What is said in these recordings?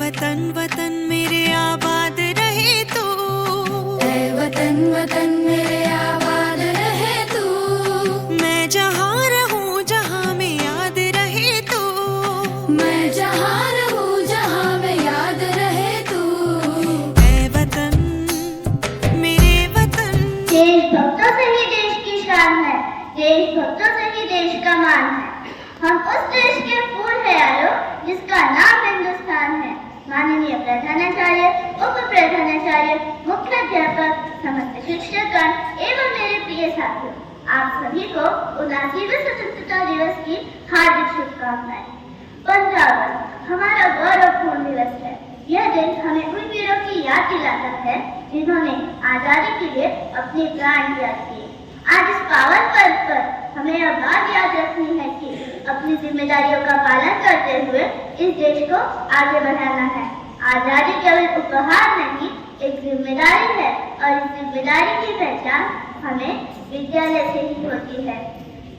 वतन वतन मेरे आबाद रहे तू, ऐ वतन वतन मेरे आबाद रहे तू। मैं जहाँ रहूं जहाँ में याद रहे तू, मैं जहाँ रहूं जहाँ में याद रहे तू। ऐ वतन मेरे वतन। देशभक्तों से ही देश की शान है, देशभक्तों से ही देश का मान है। हम उस देश के फूल है यारो जिसका नाम हिंदुस्तान है। माननीय प्रधानाचार्य, उप प्रधानाचार्य, मुख्याध्यापक, समस्त शिक्षकगण एवं मेरे प्रिय साथियों, आप सभी को 79वें स्वतंत्रता दिवस की हार्दिक शुभकामनाएं। 15 अगस्त हमारा गौरवपूर्ण दिवस है। यह दिन हमें उन वीरों की याद दिलाता है जिन्होंने आजादी के लिए अपने प्राण त्याग किए। आज इस पावन पर्व पर हमें यह बात याद रखनी है कि अपनी जिम्मेदारियों का पालन करते हुए इस देश को आगे बढ़ाना है। आजादी केवल उपहार नहीं, एक जिम्मेदारी है और इस जिम्मेदारी की पहचान हमें विद्यालय से ही होती है।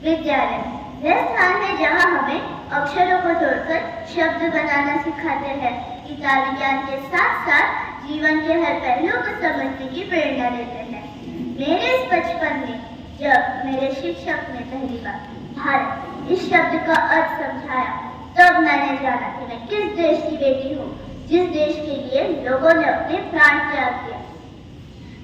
विद्यालय वह स्थान है जहाँ हमें अक्षरों को जोड़कर शब्द बनाना सिखाते हैं, किताबी ज्ञान के साथ साथ जीवन के हर पहलू को समझने की प्रेरणा देते हैं। मेरे इस बचपन में जब मेरे शिक्षक ने पहली बार भारत इस शब्द का अर्थ समझाया, तब मैंने जाना कि मैं किस देश की बेटी हूँ, जिस देश के लिए लोगों ने अपने प्राण त्याग दिया।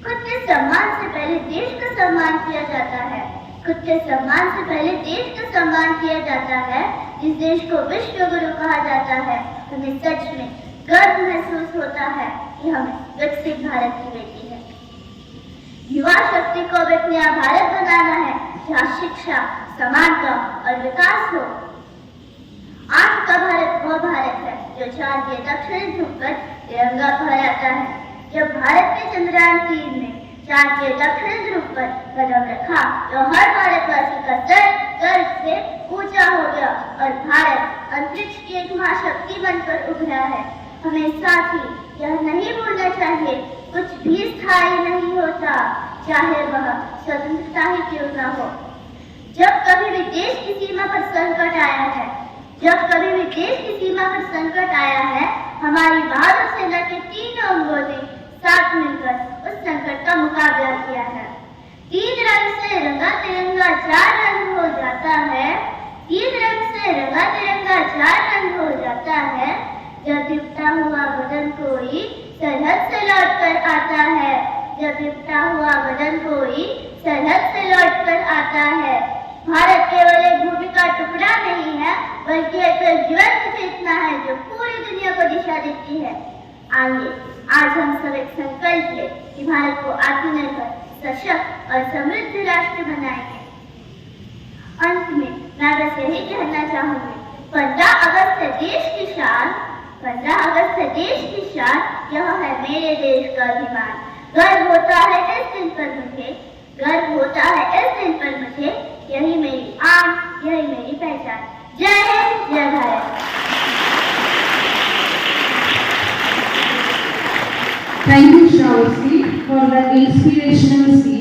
खुद के सम्मान से पहले देश का सम्मान किया जाता है। खुद के सम्मान से पहले देश का सम्मान किया जाता है। जिस देश को विश्व गुरु कहा जाता है, हमें सच में गर्व महसूस होता है कि हम विकसित भारत की बेटी है। युवा शक्ति को एक नया भारत बनाना है जहाँ शिक्षा, समानता और विकास हो। आज का भारत वो भारत है जो चांद के दक्षिणी ध्रुव पर तिरंगा फहराता है। जब भारत के चंद्रयान 3 ने चांद के दक्षिणी ध्रुव पर कदम रखा तो हर भारतवासी का सर गर्व से ऊंचा हो गया और भारत अंतरिक्ष की एक महाशक्ति बनकर उभरा है। हमें साथ ही यह नहीं भूलना चाहिए, कुछ भी स्थायी नहीं होता, चाहे वह स्वतंत्रता ही क्यों न हो। जब कभी भी देश की सीमा पर संकट आया है, जब कभी भी देश की सीमा पर संकट आया है, हमारी बहादुर सेना के तीनों अंगों ने साथ मिलकर उस संकट का मुकाबला किया है। 3 रंग से रंगा तिरंगा 4 रंग हो जाता है। 3 रंग से रंगा तिरंगा 4 रंग हो जाता है। जब लिपटा हुआ बदन कोई सरहद से लौट कर आता है, जब लिपटा हुआ बदन कोई सरहद से लौट कर आता है। भारत केवल एक भूमि का टुकड़ा नहीं है, बल्कि एक जीवंत चेतना है जो पूरी दुनिया को दिशा देती है। आइए आज हम सब एक संकल्प लें कि भारत को आत्मनिर्भर, सशक्त और समृद्ध राष्ट्र बनाएंगे। अंत में मैं बस यही कहना चाहूंगी, 15 अगस्त है देश की शान, 15 अगस्त है देश की शान, यह है मेरे देश का अभिमान। गर्व होता है इस दिन पर मुझे, गर्व होता है इस दिन पर मुझे, यही मेरी आन, यही मेरी पहचान। जय हिंद, जय Bharat. Thank you, Shravasti, for the inspirational speech.